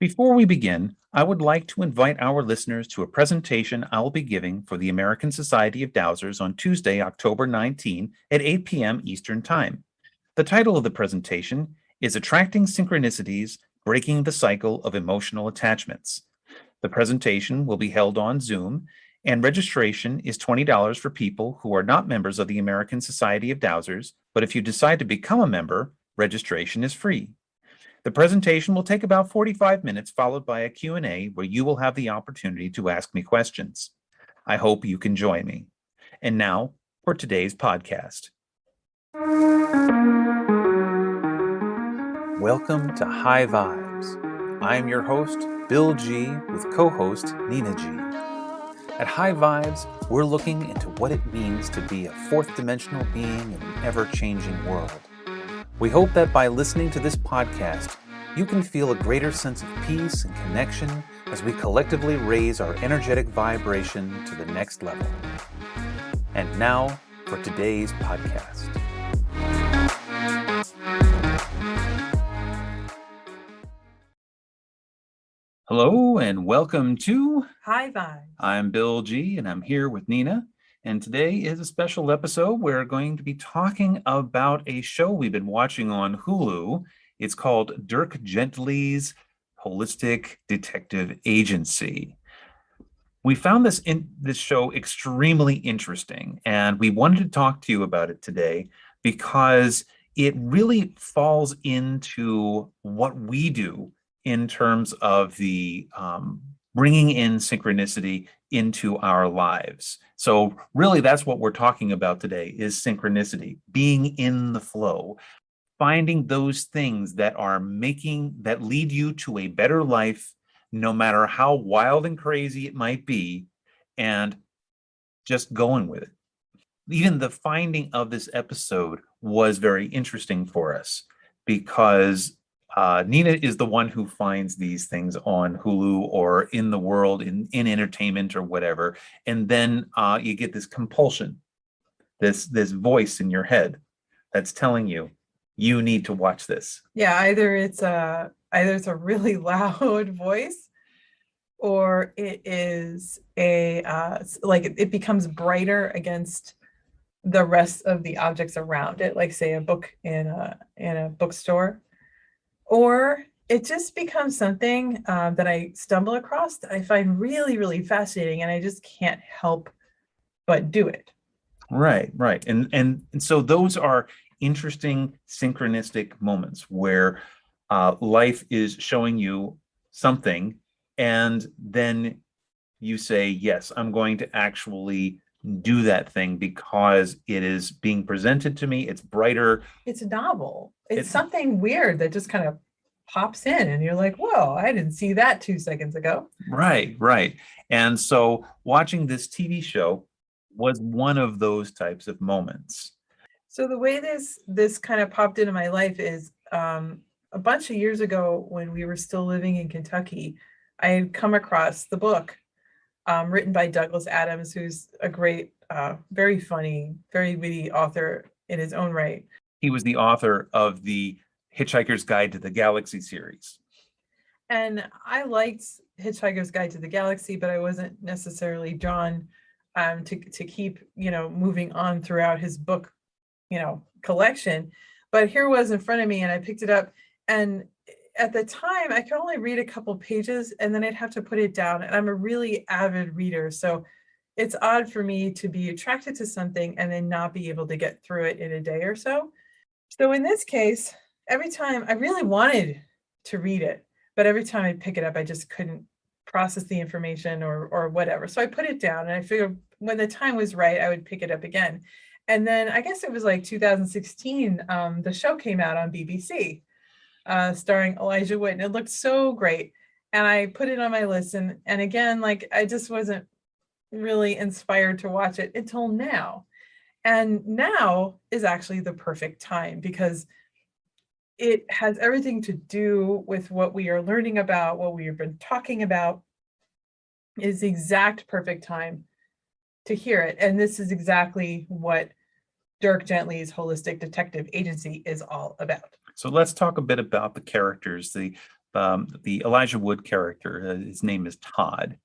Before we begin, I would like to invite our listeners to a presentation I will be giving for the American Society of Dowsers on Tuesday, October 19 at 8 p.m. Eastern Time. The title of the presentation is Attracting Synchronicities, Breaking the Cycle of Emotional Attachments. The presentation will be held on Zoom, and registration is $20 for people who are not members of the American Society of Dowsers, but if you decide to become a member, registration is free. The presentation will take about 45 minutes, followed by a Q&A where you will have the opportunity to ask me questions. I hope you can join me. And now for today's podcast. Welcome to High Vibes. I am your host, Bill G, with co-host Nina G. At High Vibes, we're looking into what it means to be a fourth dimensional being in an ever-changing world. We hope that by listening to this podcast, you can feel a greater sense of peace and connection as we collectively raise our energetic vibration to the next level. And now for today's podcast. Hello and welcome to High Vibes. I'm Bill G and I'm here with Nina. And today is a special episode. We're going to be talking about a show we've been watching on Hulu. It's called Dirk Gently's Holistic Detective Agency. We found this show extremely interesting, and we wanted to talk to you about it today because it really falls into what we do in terms of the bringing in synchronicity into our lives. So really that's what we're talking about today is synchronicity, being in the flow, finding those things that lead you to a better life, no matter how wild and crazy it might be, and just going with it. Even the finding of this episode was very interesting for us because Nina is the one who finds these things on Hulu or in the world, in entertainment or whatever. And then you get this compulsion, this voice in your head that's telling you, you need to watch this. Yeah, either it's a really loud voice, or it is it becomes brighter against the rest of the objects around it, like say a book in a bookstore. Or it just becomes something that I stumble across that I find really, really fascinating, and I just can't help but do it. Right. And so those are interesting synchronistic moments where life is showing you something, and then you say, yes, I'm going to actually do that thing because it is being presented to me. It's brighter. It's novel. It's something weird that just kind of pops in and you're like, whoa, I didn't see that 2 seconds ago. Right. And so watching this TV show was one of those types of moments. So the way this kind of popped into my life is a bunch of years ago when we were still living in Kentucky, I had come across the book written by Douglas Adams, who's a great, very funny, very witty author in his own right. He was the author of the Hitchhiker's Guide to the Galaxy series. And I liked Hitchhiker's Guide to the Galaxy, but I wasn't necessarily drawn to keep, moving on throughout his book, collection. But here it was in front of me and I picked it up. And at the time, I could only read a couple pages and then I'd have to put it down. And I'm a really avid reader. So it's odd for me to be attracted to something and then not be able to get through it in a day or so. So in this case, every time I really wanted to read it, but every time I pick it up, I just couldn't process the information or whatever. So I put it down and I figured when the time was right, I would pick it up again. And then I guess it was like 2016, the show came out on BBC. Starring Elijah Wood, and it looked so great. And I put it on my list, and again, like I just wasn't really inspired to watch it until now. And now is actually the perfect time because it has everything to do with what we are learning about, what we have been talking about. Is the exact perfect time to hear it. And this is exactly what Dirk Gently's Holistic Detective Agency is all about. So let's talk a bit about the characters, the the Elijah Wood character. His name is Todd.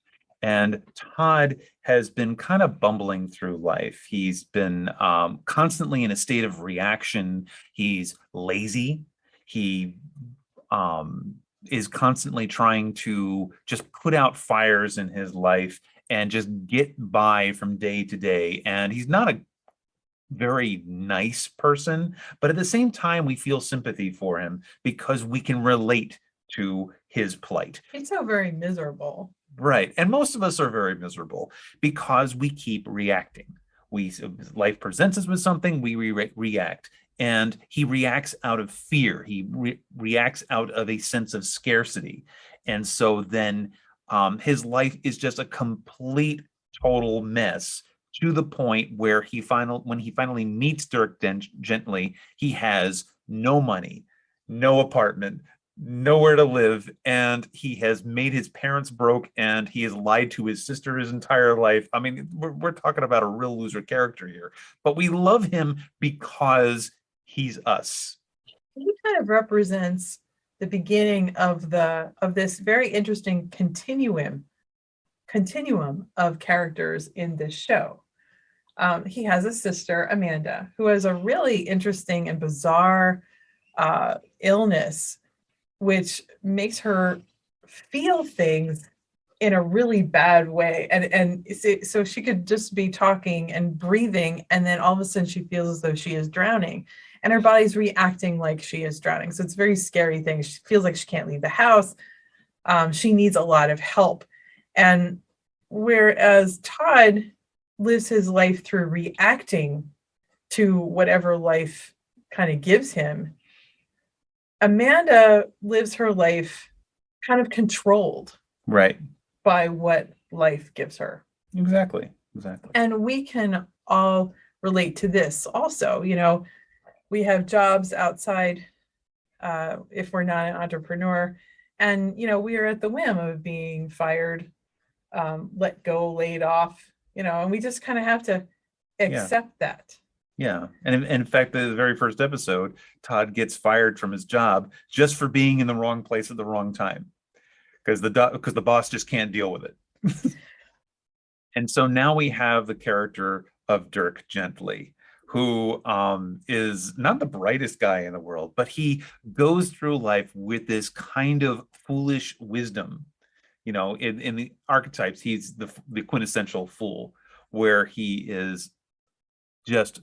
And Todd has been kind of bumbling through life. He's been constantly in a state of reaction. He's lazy. He is constantly trying to just put out fires in his life and just get by from day to day. And he's not a very nice person, but at the same time, we feel sympathy for him because we can relate to his plight. He's so very miserable. Right. And most of us are very miserable because we keep reacting. Life presents us with something, we react. And he reacts out of fear. He reacts out of a sense of scarcity. And so then his life is just a complete, total mess, to the point where when he finally meets Dirk gently, he has no money, no apartment, nowhere to live, and he has made his parents broke, and he has lied to his sister his entire life. I mean, we're talking about a real loser character here, but we love him because he's us. He kind of represents the beginning of this very interesting continuum of characters in this show. He has a sister, Amanda, who has a really interesting and bizarre illness, which makes her feel things in a really bad way. And so she could just be talking and breathing, and then all of a sudden she feels as though she is drowning, and her body's reacting like she is drowning. So it's a very scary thing. She feels like she can't leave the house. She needs a lot of help. And whereas Todd lives his life through reacting to whatever life kind of gives him, Amanda lives her life kind of controlled, right, by what life gives her. Exactly. And we can all relate to this also. You know, we have jobs outside, if we're not an entrepreneur, and, you know, we are at the whim of being fired, let go, laid off, you know, and we just kind of have to accept that. Yeah. And in fact, the very first episode, Todd gets fired from his job just for being in the wrong place at the wrong time, because the boss just can't deal with it. And so now we have the character of Dirk Gently, who is not the brightest guy in the world, but he goes through life with this kind of foolish wisdom. You know, in the archetypes, he's the quintessential fool, where he is just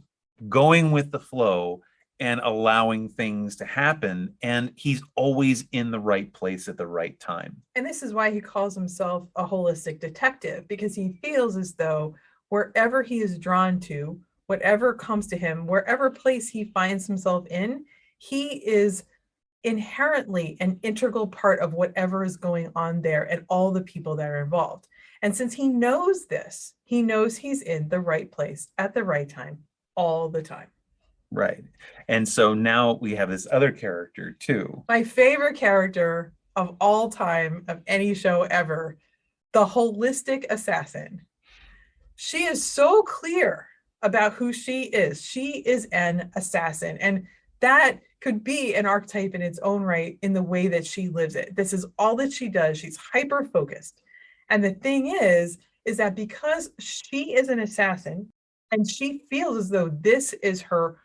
going with the flow and allowing things to happen, and he's always in the right place at the right time. And this is why he calls himself a holistic detective, because he feels as though wherever he is drawn to, whatever comes to him, wherever place he finds himself in, he is inherently an integral part of whatever is going on there and all the people that are involved. And since he knows this, he knows he's in the right place at the right time all the time. Right. And so now we have this other character too. My favorite character of all time, of any show ever, the holistic assassin. She is so clear about who she is. She is an assassin. And that could be an archetype in its own right in the way that she lives it. This is all that she does. She's hyper focused. And the thing is that because she is an assassin and she feels as though this is her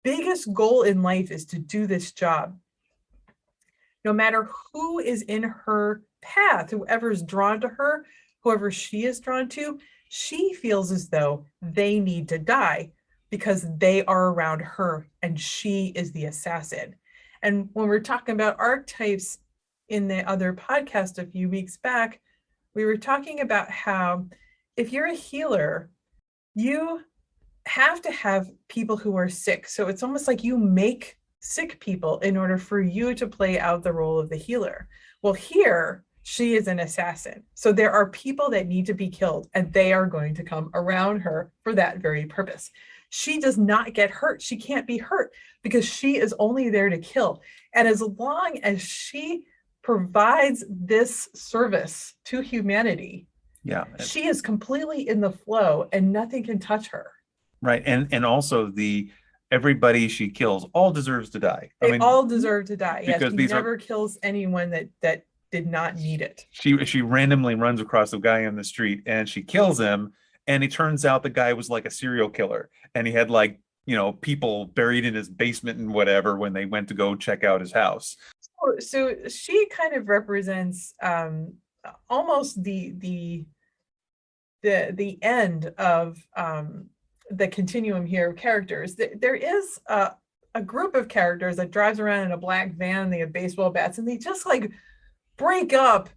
biggest goal in life, is to do this job, no matter who is in her path, whoever's drawn to her, whoever she is drawn to, she feels as though they need to die because they are around her and she is the assassin. And when we're talking about archetypes in the other podcast a few weeks back, we were talking about how if you're a healer, you have to have people who are sick. So it's almost like you make sick people in order for you to play out the role of the healer. Well, here she is an assassin. So there are people that need to be killed, and they are going to come around her for that very purpose. She does not get hurt. She can't be hurt because she is only there to kill. And as long as she provides this service to humanity, she is completely in the flow and nothing can touch her. Right. And also the everybody she kills all deserves to die. I They mean, all deserve to die. Yes, because she these are never kills anyone that did not need it. she randomly runs across a guy in the street and she kills him, and it turns out the guy was like a serial killer, and he had like people buried in his basement and whatever when they went to go check out his house. So she kind of represents almost the end of the continuum here of characters. There is a group of characters that drives around in a black van. They have baseball bats, and they just like break up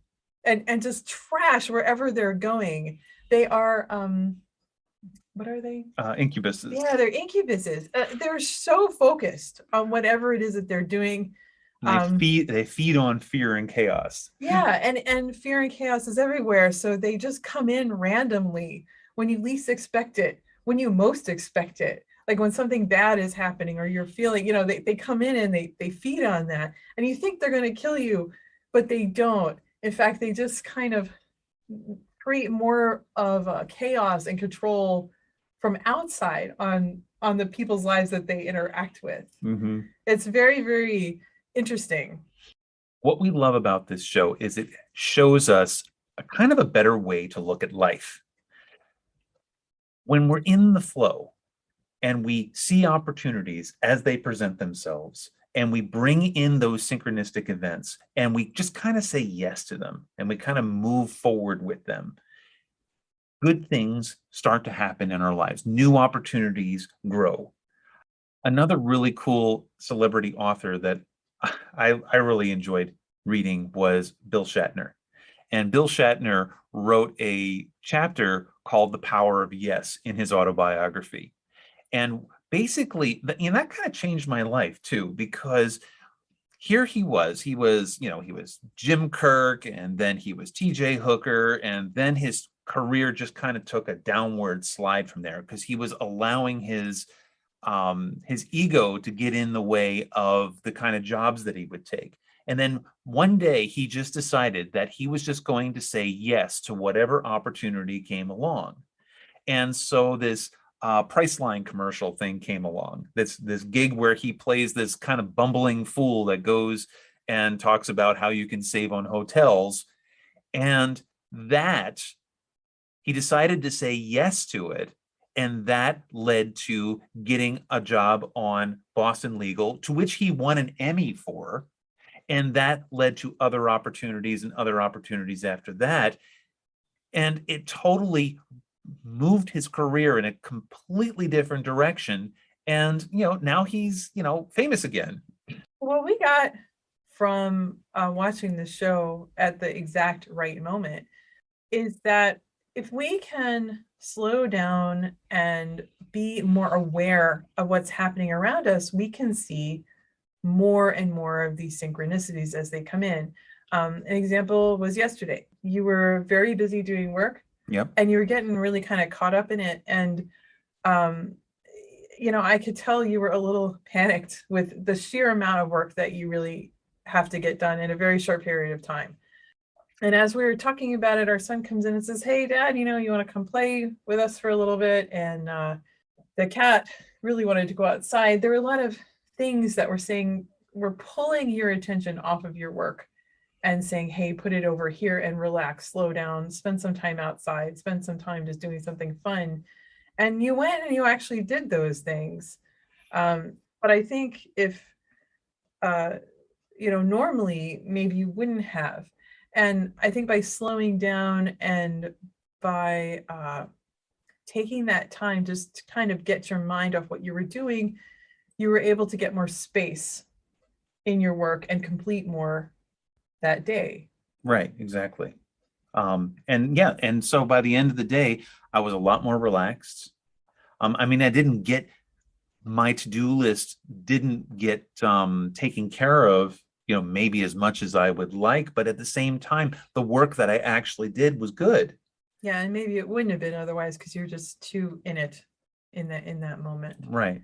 and just trash wherever they're going. They are what are they? Incubuses. Yeah, they're incubuses. They're so focused on whatever it is that they're doing. They feed on fear and chaos. Yeah, and fear and chaos is everywhere. So they just come in randomly when you least expect it, when you most expect it. Like when something bad is happening or you're feeling, they come in and they feed on that. And you think they're going to kill you, but they don't. In fact, they just kind of create more of a chaos and control from outside on the people's lives that they interact with. Mm-hmm. It's very, very interesting. What we love about this show is it shows us a kind of a better way to look at life. When we're in the flow and we see opportunities as they present themselves, and we bring in those synchronistic events and we just kind of say yes to them and we kind of move forward with them, good things start to happen in our lives. New opportunities grow. Another really cool celebrity author that I really enjoyed reading was Bill Shatner. And Bill Shatner wrote a chapter called The Power of Yes in his autobiography. And basically, that kind of changed my life too, because here he was Jim Kirk, and then he was TJ Hooker, and then his career just kind of took a downward slide from there because he was allowing his ego to get in the way of the kind of jobs that he would take. And then one day he just decided that he was just going to say yes to whatever opportunity came along. And so this Priceline commercial thing came along. This gig where he plays this kind of bumbling fool that goes and talks about how you can save on hotels. And that he decided to say yes to it. And that led to getting a job on Boston Legal, to which he won an Emmy for. And that led to other opportunities and other opportunities after that. And it totally moved his career in a completely different direction. And, now he's, famous again. What we got from watching the show at the exact right moment is that if we can slow down and be more aware of what's happening around us, we can see more and more of these synchronicities as they come in. An example was yesterday. You were very busy doing work. Yep. And you were getting really kind of caught up in it. And, I could tell you were a little panicked with the sheer amount of work that you really have to get done in a very short period of time. And as we were talking about it, our son comes in and says, "Hey, Dad, you want to come play with us for a little bit?" And the cat really wanted to go outside. There were a lot of things that were pulling your attention off of your work and saying, "Hey, put it over here and relax, slow down, spend some time outside, spend some time just doing something fun." And you went and you actually did those things. But I think if, normally maybe you wouldn't have. And I think by slowing down and by taking that time just to kind of get your mind off what you were doing, you were able to get more space in your work and complete more that day. Right, exactly. And so by the end of the day, I was a lot more relaxed. I didn't get my to-do list didn't get taken care of, maybe as much as I would like, but at the same time, the work that I actually did was good. Yeah, and maybe it wouldn't have been otherwise because you're just too in it in that moment. Right.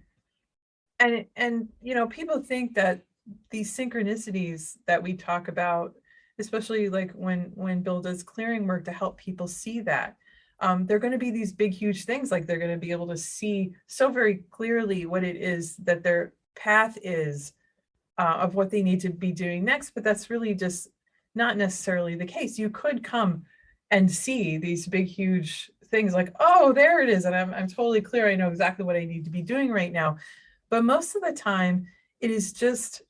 And people think that these synchronicities that we talk about, especially like when Bill does clearing work to help people see that, They're going to be these big, huge things. Like they're going to be able to see so very clearly what it is that their path is, of what they need to be doing next. But that's really just not necessarily the case. You could come and see these big, huge things like, oh, there it is. And I'm totally clear. I know exactly what I need to be doing right now. But most of the time, it is just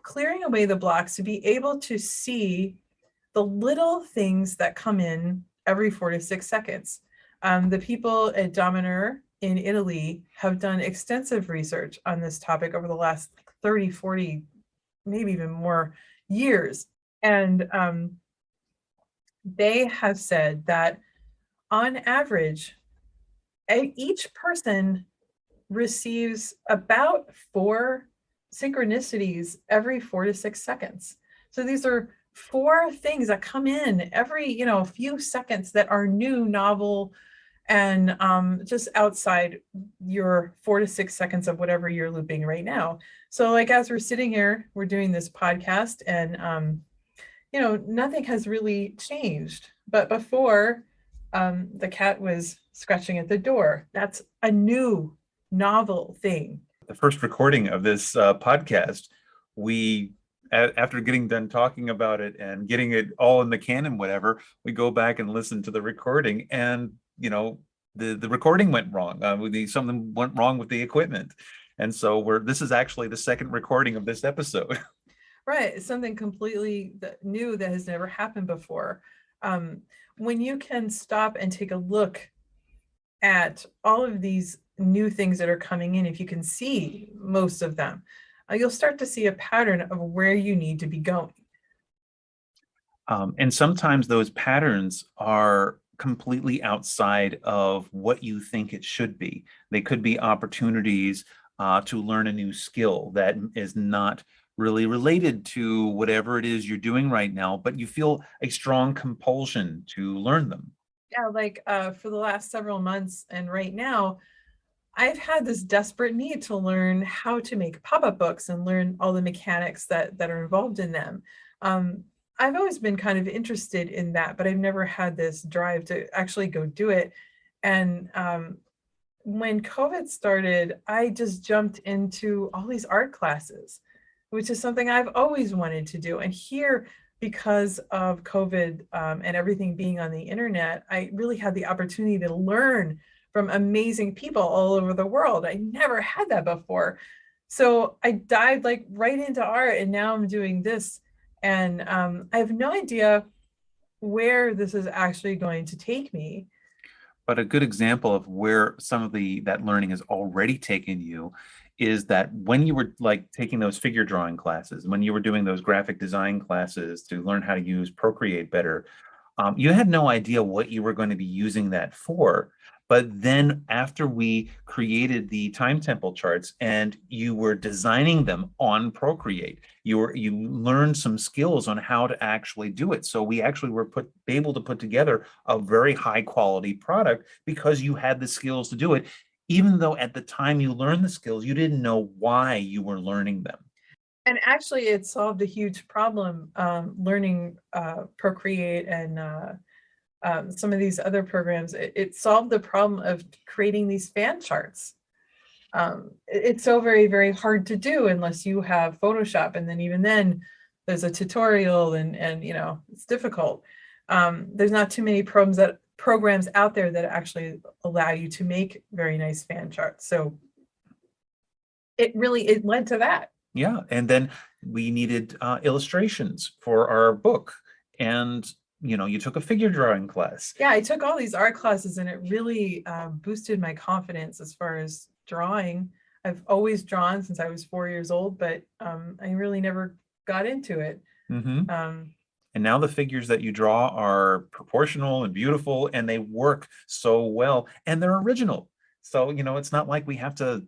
clearing away the blocks to be able to see the little things that come in every 4 to 6 seconds. The people at Dominer in Italy have done extensive research on this topic over the last 30, 40, maybe even more years. And they have said that on average, each person receives about 4 synchronicities every 4 to 6 seconds. So these are 4 things that come in every, few seconds that are new, novel, and just outside your 4 to 6 seconds of whatever you're looping right now. So like as we're sitting here, we're doing this podcast, and nothing has really changed. But before, the cat was scratching at the door. That's a new novel thing. The first recording of this podcast, after getting done talking about it and getting it all in the can and whatever, we go back and listen to the recording, and the recording went wrong. Something went wrong with the equipment, and so this is actually the second recording of this episode. Right, it's something completely new that has never happened before. When you can stop and take a look at all of these new things that are coming in, if you can see most of them, you'll start to see a pattern of where you need to be going. And sometimes those patterns are completely outside of what you think it should be. They could be opportunities to learn a new skill that is not really related to whatever it is you're doing right now, but you feel a strong compulsion to learn them. Yeah, like for the last several months and right now, I've had this desperate need to learn how to make pop-up books and learn all the mechanics that are involved in them. I've always been kind of interested in that, but I've never had this drive to actually go do it. And when COVID started, I just jumped into all these art classes, which is something I've always wanted to do. And here, because of COVID and everything being on the internet, I really had the opportunity to learn from amazing people all over the world. I never had that before. So I dived like right into art, and now I'm doing this. And I have no idea where this is actually going to take me. But a good example of where some of that learning has already taken you is that when you were like taking those figure drawing classes, when you were doing those graphic design classes to learn how to use Procreate better, you had no idea what you were going to be using that for. But then after we created the time tempo charts and you were designing them on Procreate, you learned some skills on how to actually do it. So we actually were able to put together a very high quality product because you had the skills to do it, even though at the time you learned the skills, you didn't know why you were learning them. And actually, it solved a huge problem, learning Procreate and some of these other programs. It solved the problem of creating these fan charts. It's so very, very hard to do unless you have Photoshop, and then even then, there's a tutorial, and it's difficult. There's not too many programs out there that actually allow you to make very nice fan charts. So it led to that. Yeah, and then we needed illustrations for our book, and you took a figure drawing class. Yeah, I took all these art classes, and it really boosted my confidence as far as drawing. I've always drawn since I was 4 years old, but I really never got into it. Mm-hmm. And now the figures that you draw are proportional and beautiful, and they work so well, and they're original. So it's not like we have to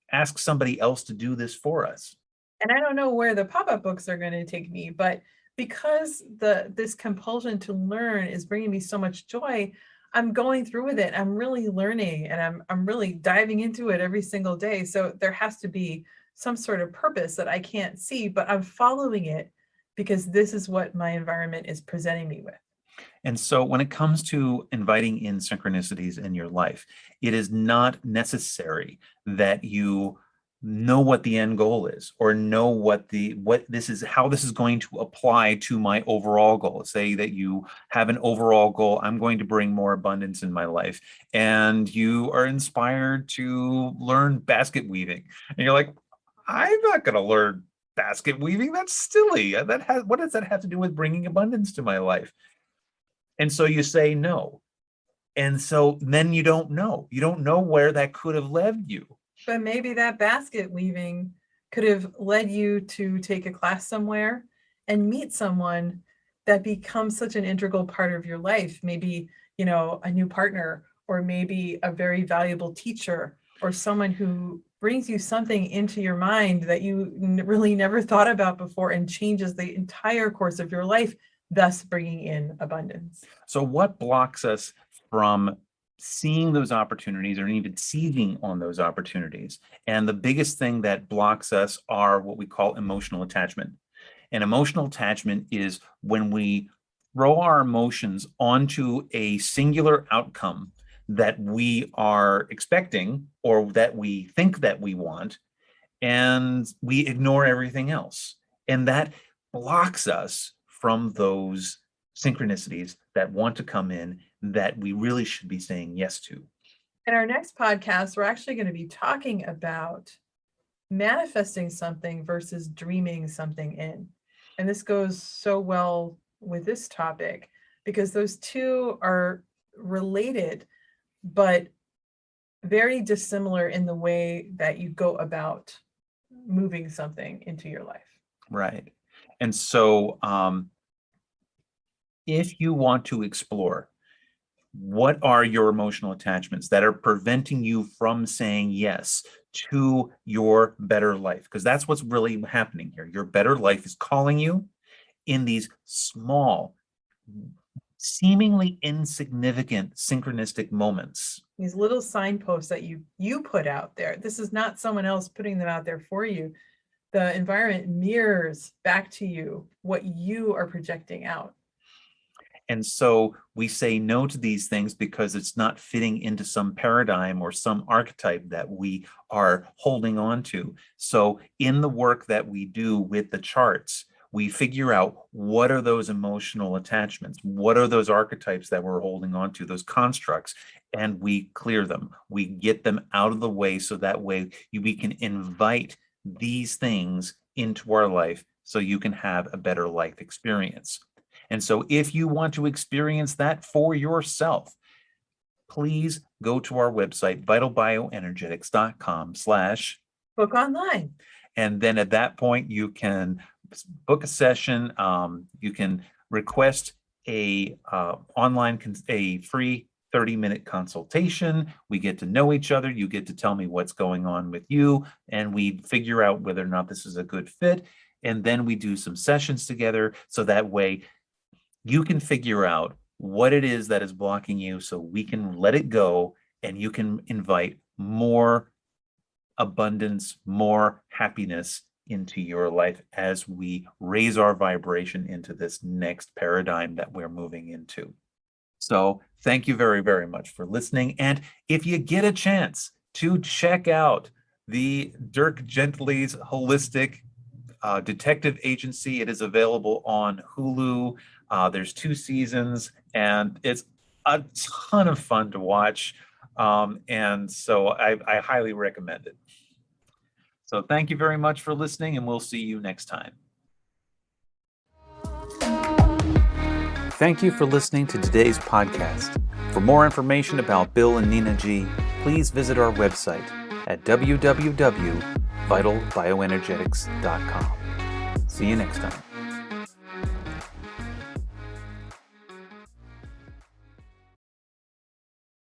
ask somebody else to do this for us. And I don't know where the pop-up books are going to take me, but because this compulsion to learn is bringing me so much joy, I'm going through with it. I'm really learning, and I'm really diving into it every single day. So there has to be some sort of purpose that I can't see, but I'm following it because this is what my environment is presenting me with. And so when it comes to inviting in synchronicities in your life, it is not necessary that you know what the end goal is or know what this is, how this is going to apply to my overall goal. Say that you have an overall goal, I'm going to bring more abundance in my life, and you are inspired to learn basket weaving. And you're like, I'm not going to learn basket weaving. That's silly. What does that have to do with bringing abundance to my life? And so you say no. And so then you don't know. You don't know where that could have led you. But maybe that basket weaving could have led you to take a class somewhere and meet someone that becomes such an integral part of your life. Maybe, a new partner, or maybe a very valuable teacher, or someone who brings you something into your mind that you really never thought about before and changes the entire course of your life, thus bringing in abundance. So what blocks us from seeing those opportunities or even seizing on those opportunities? And the biggest thing that blocks us are what we call emotional attachment. And emotional attachment is when we throw our emotions onto a singular outcome that we are expecting or that we think that we want, and we ignore everything else. And that blocks us from those synchronicities that want to come in that we really should be saying yes to. In our next podcast, we're actually going to be talking about manifesting something versus dreaming something in. And this goes so well with this topic because those two are related, but very dissimilar in the way that you go about moving something into your life. Right. And so if you want to explore what are your emotional attachments that are preventing you from saying yes to your better life, because that's what's really happening here. Your better life is calling you in these small, seemingly insignificant synchronistic moments. These little signposts that you put out there. This is not someone else putting them out there for you. The environment mirrors back to you what you are projecting out. And so we say no to these things because it's not fitting into some paradigm or some archetype that we are holding on to. So in the work that we do with the charts, we figure out what are those emotional attachments, what are those archetypes that we're holding on to, those constructs, and we clear them. We get them out of the way so that way we can invite these things into our life so you can have a better life experience. And so if you want to experience that for yourself, please go to our website, vitalbioenergetics.com/book online. And then at that point, you can book a session. You can request a free 30-minute consultation. We get to know each other. You get to tell me what's going on with you, and we figure out whether or not this is a good fit. And then we do some sessions together so that way you can figure out what it is that is blocking you so we can let it go and you can invite more abundance, more happiness into your life as we raise our vibration into this next paradigm that we're moving into. So thank you very, very much for listening. And if you get a chance to check out the Dirk Gently's Holistic Detective Agency, it is available on Hulu. There's 2 seasons and it's a ton of fun to watch. And so I highly recommend it. So thank you very much for listening, and we'll see you next time. Thank you for listening to today's podcast. For more information about Bill and Nina G, please visit our website at www.vitalbioenergetics.com. See you next time.